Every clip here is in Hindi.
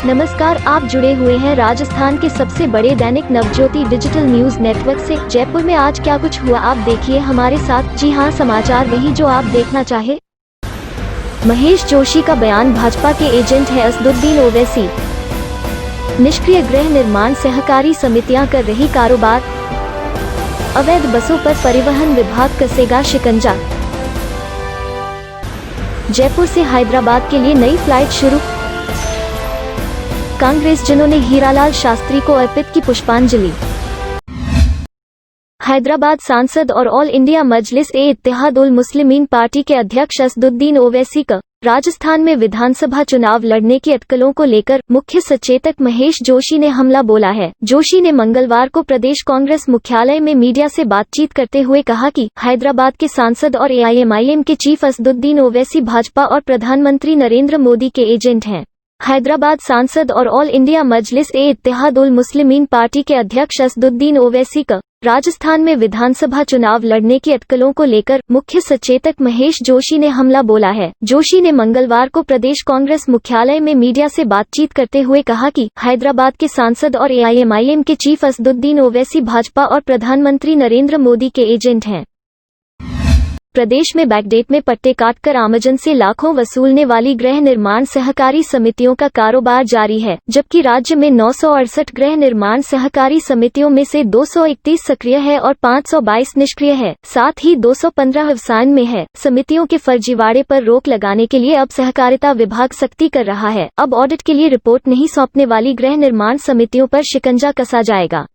नमस्कार, आप जुड़े हुए हैं राजस्थान के सबसे बड़े Dainik Navjyoti digital news network से। जयपुर में आज क्या कुछ हुआ आप देखिए हमारे साथ। जी हां, समाचार वही जो आप देखना चाहे। महेश जोशी का बयान, भाजपा के एजेंट है असदुद्दीन ओवैसी। निष्क्रिय गृह निर्माण सहकारी समितियां कर रही कारोबार। अवैध बसों पर परिवहन विभाग कसेगा शिकंजा। जयपुर से हैदराबाद के लिए नई फ्लाइट शुरू। कांग्रेसजनों ने हीरालाल शास्त्री को अर्पित की पुष्पांजलि। हैदराबाद सांसद और ऑल इंडिया मजलिस-ए-इत्तेहाद उल मुस्लिमीन पार्टी के अध्यक्ष असदुद्दीन ओवैसी का राजस्थान में विधानसभा चुनाव लड़ने की अटकलों को लेकर मुख्य सचेतक महेश जोशी ने हमला बोला है। जोशी ने मंगलवार को प्रदेश कांग्रेस मुख्यालय में मीडिया से बातचीत करते हुए कहा कि हैदराबाद के सांसद और एआईएमआईएम के चीफ असदुद्दीन ओवैसी भाजपा और प्रधानमंत्री नरेंद्र मोदी के एजेंट हैं। हैदराबाद सांसद और ऑल इंडिया मजलिस-ए-इत्तेहाद उल मुस्लिमीन पार्टी के अध्यक्ष असदुद्दीन ओवैसी का राजस्थान में विधानसभा चुनाव लड़ने की अटकलों को लेकर मुख्य सचेतक महेश जोशी ने हमला बोला है। जोशी ने मंगलवार को प्रदेश कांग्रेस मुख्यालय में मीडिया से बातचीत करते हुए कहा कि हैदराबाद के सांसद और एआईएमआईएम के चीफ असदुद्दीन ओवैसी भाजपा और प्रधानमंत्री नरेंद्र मोदी के एजेंट हैं। प्रदेश में बैकडेट में पट्टे काटकर आमजन से लाखों वसूलने वाली गृह निर्माण सहकारी समितियों का कारोबार जारी है, जबकि राज्य में 968 गृह निर्माण सहकारी समितियों में से 231 सक्रिय है और 522 निष्क्रिय है। साथ ही 215 व्यवसाय में है। समितियों के फर्जीवाड़े पर रोक लगाने के लिए अब सहकारिता विभाग सख्ती कर रहा है। अब ऑडिट के लिए रिपोर्ट नहीं सौंपने वाली गृह निर्माण समितियों पर शिकंजा कसा जाएगा।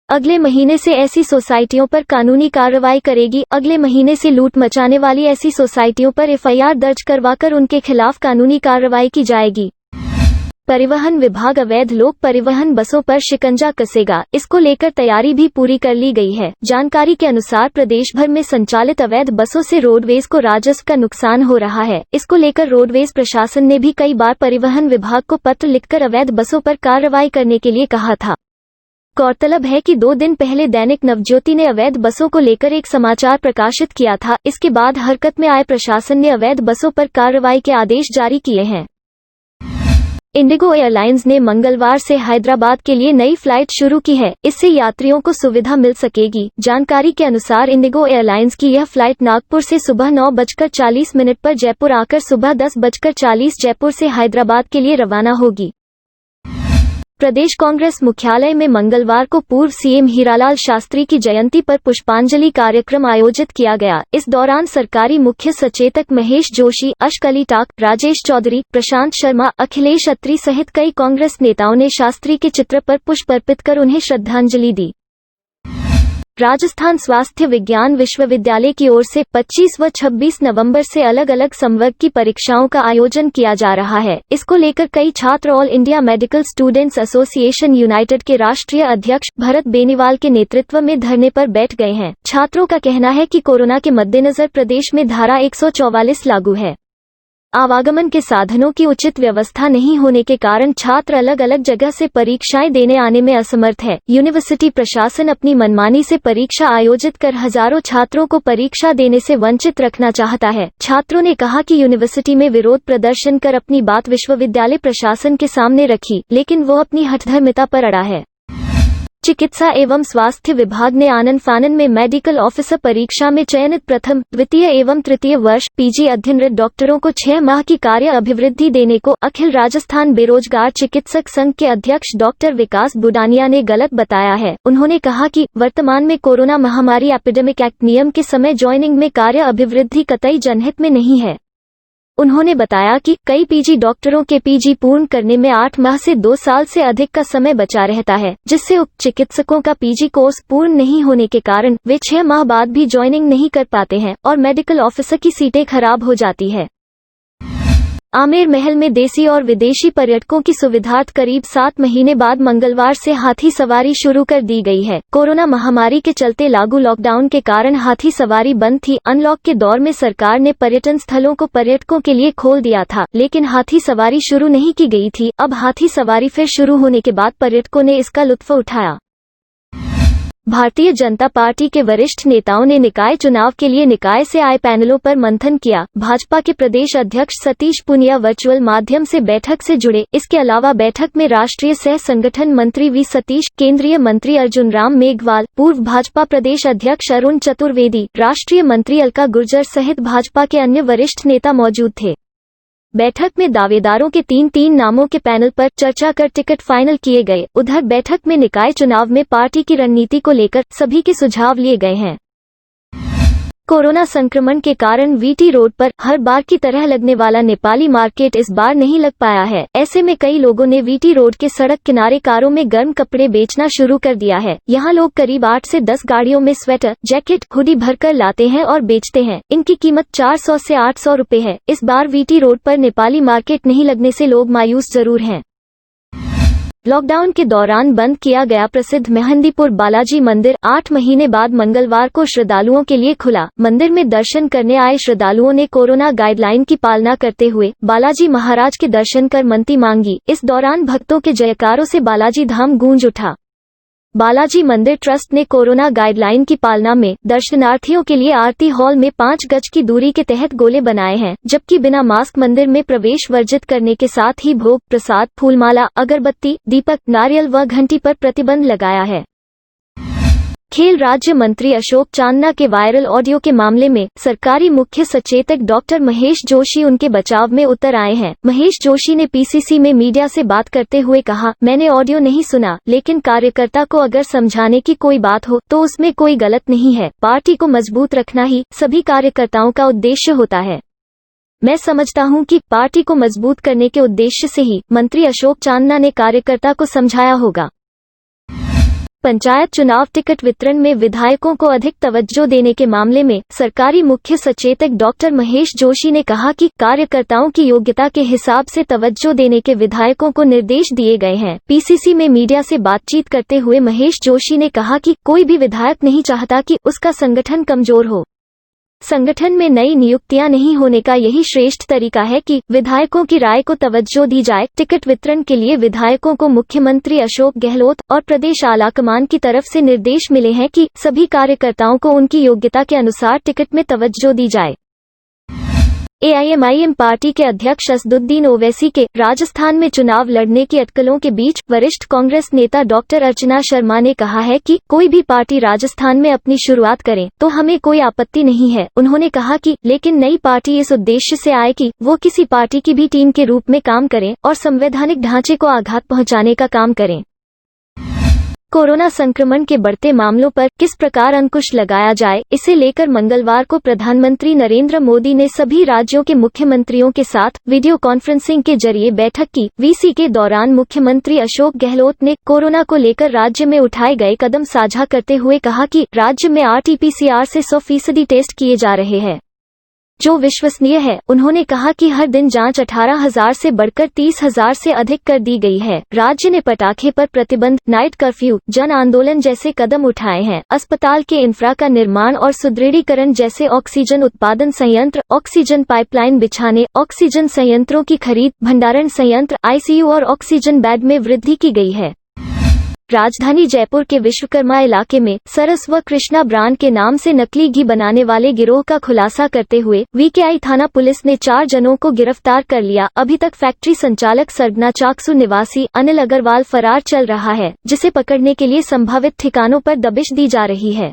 अगले महीने से ऐसी सोसाइटियों पर कानूनी कार्रवाई करेगी। अगले महीने से लूट मचाने वाली ऐसी सोसाइटियों पर एफआईआर दर्ज करवाकर उनके खिलाफ कानूनी कार्रवाई की जाएगी। परिवहन विभाग अवैध लोक परिवहन बसों पर शिकंजा कसेगा। इसको लेकर तैयारी भी पूरी कर ली गई है। जानकारी के अनुसार प्रदेश भर में संचालित अवैध बसों से रोडवेज को राजस्व का नुकसान हो रहा है। इसको लेकर रोडवेज प्रशासन ने भी कई बार परिवहन विभाग को पत्र लिखकर अवैध बसों पर कार्रवाई करने के लिए कहा था। गौरतलब है कि 2 दिन पहले दैनिक नवज्योति ने अवैध बसों को लेकर एक समाचार प्रकाशित किया था। इसके बाद हरकत में आए प्रशासन ने अवैध बसों पर कार्रवाई के आदेश जारी किए हैं। इंडिगो एयरलाइंस ने मंगलवार से हैदराबाद के लिए नई फ्लाइट शुरू की है। इससे यात्रियों को सुविधा मिल सकेगी। जानकारी के अनुसार इंडिगो एयरलाइंस की यह फ्लाइट नागपुर से सुबह 9:40 पर जयपुर आकर सुबह 10:40 जयपुर से हैदराबाद के लिए रवाना होगी। प्रदेश कांग्रेस मुख्यालय में मंगलवार को पूर्व सीएम हीरालाल शास्त्री की जयंती पर पुष्पांजलि कार्यक्रम आयोजित किया गया। इस दौरान सरकारी मुख्य सचेतक महेश जोशी, अश्क अली टाक, राजेश चौधरी, प्रशांत शर्मा, अखिलेश अत्री सहित कई कांग्रेस नेताओं ने शास्त्री के चित्र पर पुष्प अर्पित कर उन्हें श्रद्धांजलि दी। राजस्थान स्वास्थ्य विज्ञान विश्वविद्यालय की ओर से 25 व 26 नवंबर से अलग अलग संवर्ग की परीक्षाओं का आयोजन किया जा रहा है। इसको लेकर कई छात्र all India medical students association United के राष्ट्रीय अध्यक्ष भरत बेनीवाल के नेतृत्व में धरने पर बैठ गए हैं। छात्रों का कहना है कि कोरोना के मद्देनजर प्रदेश में धारा 144 लागू है। आवागमन के साधनों की उचित व्यवस्था नहीं होने के कारण छात्र अलग अलग जगह से परीक्षाएं देने आने में असमर्थ है। यूनिवर्सिटी प्रशासन अपनी मनमानी से परीक्षा आयोजित कर हजारों छात्रों को परीक्षा देने से वंचित रखना चाहता है। छात्रों ने कहा कि यूनिवर्सिटी में विरोध प्रदर्शन कर अपनी बात विश्वविद्यालय प्रशासन के सामने रखी, लेकिन वो अपनी हठधर्मिता पर अड़ा है। चिकित्सा एवं स्वास्थ्य विभाग ने आनन फानन में मेडिकल ऑफिसर परीक्षा में चयनित प्रथम, द्वितीय एवं तृतीय वर्ष पीजी अध्ययनरत डॉक्टरों को 6 माह की कार्य अभिवृद्धि देने को अखिल राजस्थान बेरोजगार चिकित्सक संघ के अध्यक्ष डॉक्टर विकास बुडानिया ने गलत बताया है। उन्होंने कहा कि वर्तमान में कोरोना महामारी एपिडेमिक एक्ट नियम के समय ज्वाइनिंग में कार्य अभिवृद्धि कतई जनहित में नहीं है। उन्होंने बताया कि कई पीजी डॉक्टरों के पीजी पूर्ण करने में 8 माह से 2 साल से अधिक का समय बचा रहता है, जिससे उक्त चिकित्सकों का पीजी कोर्स पूर्ण नहीं होने के कारण वे 6 माह बाद भी ज्वाइनिंग नहीं कर पाते हैं और मेडिकल ऑफिसर की सीटें खराब हो जाती है। आमेर महल में देसी और विदेशी पर्यटकों की सुविधार्थ करीब 7 महीने बाद मंगलवार से हाथी सवारी शुरू कर दी गई है। कोरोना महामारी के चलते लागू लॉकडाउन के कारण हाथी सवारी बंद थी। अनलॉक के दौर में सरकार ने पर्यटन स्थलों को पर्यटकों के लिए खोल दिया था, लेकिन हाथी सवारी शुरू नहीं की गई थी। अब हाथी सवारी फिर शुरू होने के बाद पर्यटकों ने इसका लुत्फ उठाया। भारतीय जनता पार्टी के वरिष्ठ नेताओं ने निकाय चुनाव के लिए निकाय से आए पैनलों पर मंथन किया। भाजपा के प्रदेश अध्यक्ष सतीश पुनिया वर्चुअल माध्यम से बैठक से जुड़े। इसके अलावा बैठक में राष्ट्रीय सह संगठन मंत्री वी सतीश, केंद्रीय मंत्री अर्जुन राम मेघवाल, पूर्व भाजपा प्रदेश अध्यक्ष अरुण चतुर्वेदी, राष्ट्रीय मंत्री अलका गुर्जर सहित भाजपा के अन्य वरिष्ठ नेता मौजूद थे। बैठक में दावेदारों के 3 नामों के पैनल पर चर्चा कर टिकट फाइनल किए गए। उधर बैठक में निकाय चुनाव में पार्टी की रणनीति को लेकर सभी के सुझाव लिए गए हैं। कोरोना संक्रमण के कारण वीटी रोड पर हर बार की तरह लगने वाला नेपाली मार्केट इस बार नहीं लग पाया है। ऐसे में कई लोगों ने वीटी रोड के सड़क किनारे कारों में गर्म कपड़े बेचना शुरू कर दिया है। यहाँ लोग करीब 8 से 10 गाड़ियों में स्वेटर, जैकेट, हुडी भरकर लाते हैं और बेचते हैं। इनकी कीमत 400 से 800 रुपए है। इस बार वीटी रोड पर नेपाली मार्केट नहीं लगने से लोग मायूस जरूर हैं। लॉकडाउन के दौरान बंद किया गया प्रसिद्ध मेहंदीपुर बालाजी मंदिर 8 महीने बाद मंगलवार को श्रद्धालुओं के लिए खुला। मंदिर में दर्शन करने आए श्रद्धालुओं ने कोरोना गाइडलाइन की पालना करते हुए बालाजी महाराज के दर्शन कर मनती मांगी। इस दौरान भक्तों के जयकारों से बालाजी धाम गूंज उठा। बालाजी मंदिर ट्रस्ट ने कोरोना गाइडलाइन की पालना में दर्शनार्थियों के लिए आरती हॉल में 5 गज की दूरी के तहत गोले बनाए हैं, जबकि बिना मास्क मंदिर में प्रवेश वर्जित करने के साथ ही भोग, प्रसाद, फूलमाला, अगरबत्ती, दीपक, नारियल व घंटी पर प्रतिबंध लगाया है। खेल राज्य मंत्री अशोक चांदना के वायरल ऑडियो के मामले में सरकारी मुख्य सचेतक डॉक्टर महेश जोशी उनके बचाव में उतर आए हैं। महेश जोशी ने पीसीसी में मीडिया से बात करते हुए कहा, मैंने ऑडियो नहीं सुना, लेकिन कार्यकर्ता को अगर समझाने की कोई बात हो तो उसमें कोई गलत नहीं है। पार्टी को मजबूत रखना ही सभी कार्यकर्ताओं का उद्देश्य होता है। मैं समझता हूं कि पार्टी को मजबूत करने के उद्देश्य से ही मंत्री अशोक चांदना ने कार्यकर्ता को समझाया होगा। पंचायत चुनाव टिकट वितरण में विधायकों को अधिक तवज्जो देने के मामले में सरकारी मुख्य सचेतक डॉक्टर महेश जोशी ने कहा कि कार्यकर्ताओं की योग्यता के हिसाब से तवज्जो देने के विधायकों को निर्देश दिए गए हैं। पीसीसी में मीडिया से बातचीत करते हुए महेश जोशी ने कहा कि कोई भी विधायक नहीं चाहता कि उसका संगठन कमजोर हो। संगठन में नई नियुक्तियां नहीं होने का यही श्रेष्ठ तरीका है कि विधायकों की राय को तवज्जो दी जाए। टिकट वितरण के लिए विधायकों को मुख्यमंत्री अशोक गहलोत और प्रदेश आलाकमान की तरफ से निर्देश मिले हैं कि सभी कार्यकर्ताओं को उनकी योग्यता के अनुसार टिकट में तवज्जो दी जाए। एआईएमआईएम पार्टी के अध्यक्ष असदुद्दीन ओवैसी के राजस्थान में चुनाव लड़ने की अटकलों के बीच वरिष्ठ कांग्रेस नेता डॉक्टर अर्चना शर्मा ने कहा है कि कोई भी पार्टी राजस्थान में अपनी शुरुआत करे तो हमें कोई आपत्ति नहीं है। उन्होंने कहा कि लेकिन नई पार्टी इस उद्देश्य से आए कि वो किसी पार्टी की भी टीम के रूप में काम करें और संवैधानिक ढांचे को आघात पहुंचाने का काम करें। कोरोना संक्रमण के बढ़ते मामलों पर किस प्रकार अंकुश लगाया जाए, इसे लेकर मंगलवार को प्रधानमंत्री नरेंद्र मोदी ने सभी राज्यों के मुख्यमंत्रियों के साथ वीडियो कॉन्फ्रेंसिंग के जरिए बैठक की। वीसी के दौरान मुख्यमंत्री अशोक गहलोत ने कोरोना को लेकर राज्य में उठाए गए कदम साझा करते हुए कहा कि राज्य में आरटीपीसीआर से 100% टेस्ट किए जा रहे हैं, जो विश्वसनीय है। उन्होंने कहा कि हर दिन जांच 18,000 से बढ़कर 30,000 से अधिक कर दी गई है। राज्य ने पटाखे पर प्रतिबंध, नाइट कर्फ्यू, जन आंदोलन जैसे कदम उठाए हैं। अस्पताल के इंफ्रा का निर्माण और सुदृढ़ीकरण जैसे ऑक्सीजन उत्पादन संयंत्र, ऑक्सीजन पाइपलाइन बिछाने, ऑक्सीजन संयंत्रों की खरीद, भंडारण संयंत्र, आईसीयू और ऑक्सीजन बेड में वृद्धि की गई है। राजधानी जयपुर के विश्वकर्मा इलाके में सरस व कृष्णा ब्रांड के नाम से नकली घी बनाने वाले गिरोह का खुलासा करते हुए वीकेआई थाना पुलिस ने 4 जनों को गिरफ्तार कर लिया। अभी तक फैक्ट्री संचालक सरगना चाकसू निवासी अनिल अग्रवाल फरार चल रहा है, जिसे पकड़ने के लिए संभावित ठिकानों पर दबिश दी जा रही है।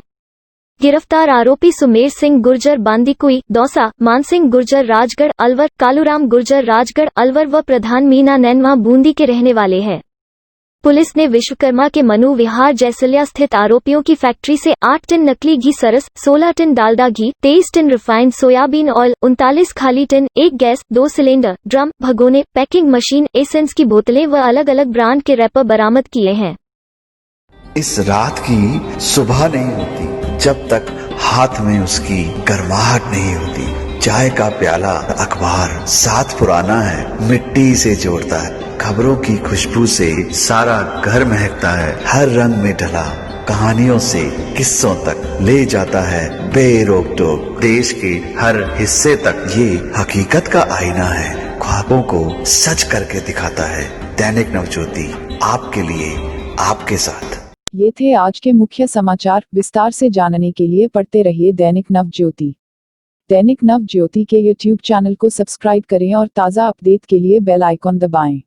गिरफ्तार आरोपी सुमेर सिंह गुर्जर बांदीकुई, दौसा, मानसिंह गुर्जर राजगढ़ अलवर, कालूराम गुर्जर राजगढ़ अलवर व प्रधान मीना नैनवा बूंदी के रहने वाले हैं। पुलिस ने विश्वकर्मा के मनु विहार जैसलिया स्थित आरोपियों की फैक्ट्री से 8 टन नकली घी सरस, 16 टन डालडा घी, 23 टन रिफाइंड सोयाबीन ऑयल, 39 खाली टन, 1 गैस, 2 सिलेंडर, ड्रम, भगोने, पैकिंग मशीन, एसेंस की बोतलें व अलग अलग ब्रांड के रैपर बरामद किए हैं। इस रात की सुबह नहीं होती जब तक हाथ में उसकी गर्माहट नहीं होती। चाय का प्याला, अखबार साथ पुराना है, मिट्टी से जोड़ता है। खबरों की खुशबू से सारा घर महकता है। हर रंग में ढला कहानियों से किस्सों तक ले जाता है बेरोक टोक। देश के हर हिस्से तक ये हकीकत का आईना है, ख्वाबों को सच करके दिखाता है। दैनिक नवज्योति आपके लिए, आपके साथ। ये थे आज के मुख्य समाचार। विस्तार से जानने के लिए पढ़ते रहिए दैनिक नवज्योति। दैनिक नवज्योति के YouTube चैनल को सब्सक्राइब करें और ताज़ा अपडेट के लिए बेल आइकॉन दबाएं।